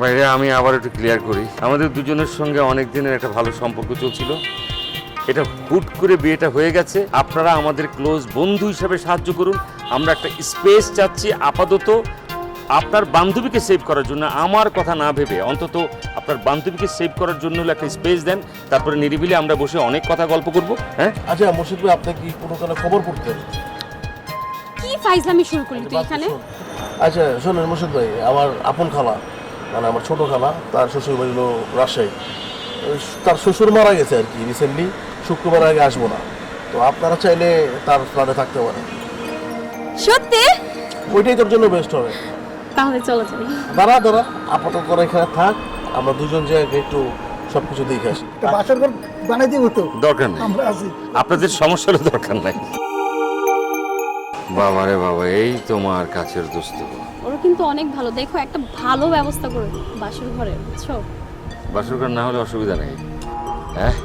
বাইরে আমি আবার একটু ক্লিয়ার করি, আমাদের দুজনের সঙ্গে অনেক দিনের একটা ভালো সম্পর্ক চলছিল। এটা হুট করে বিয়েটা হয়ে গেছে। আপনারা আমাদের ক্লোজ বন্ধু হিসেবে সাহায্য করুন। আমরা একটা স্পেস চাচ্ছি আপাতত, আপনার বান্ধবীকে সেভ করার জন্য। আমার কথা না ভেবে অন্তত আপনার বান্ধবীকে সেভ করার জন্য হলে একটা স্পেস দেন, তারপরে নিরিবিলি আমরা বসে অনেক কথা গল্প করব। হ্যাঁ আচ্ছা মুর্শিদ ভাই, আপনি কি কোনো কারণে খবর করতেন? কি ফাইজলামি শুরু করলি তুই এখানে? আচ্ছা শোনেন মুর্শিদ ভাই, আমার আপন খালা, মানে আমার ছোট খালা, তার শ্বশুর বাড়ি হলো রাজশাহী। তার শ্বশুর মারা গেছে আর কি রিসেন্টলি, শুক্রবার আগে আসবো না। তো আপনারা চাইলে তার ফ্ল্যাটে থাকতে পারেন। সত্যি? ওইটাই তোর জন্য বেস্ট হবে। তাহলে চলো যাই। দাঁড়া দাঁড়া, আপাতত তোরা এখানে থাক, আমরা দুজন জায়গায় একটু সবকিছু দেখে আসি। একটা বাসর ঘর বানাই দিব তো, দরকার নেই, আমরা আছি। আপনাদের সমস্যারও দরকার নাই। বাবা রে বাবা, এই তোমার কাছের দোস্ত। ওরা কিন্তু অনেক ভালো, দেখো একটা ভালো ব্যবস্থা করে বাসর ঘরে, বুঝছো? বাসরঘর না হলে অসুবিধা নেই। হ্যাঁ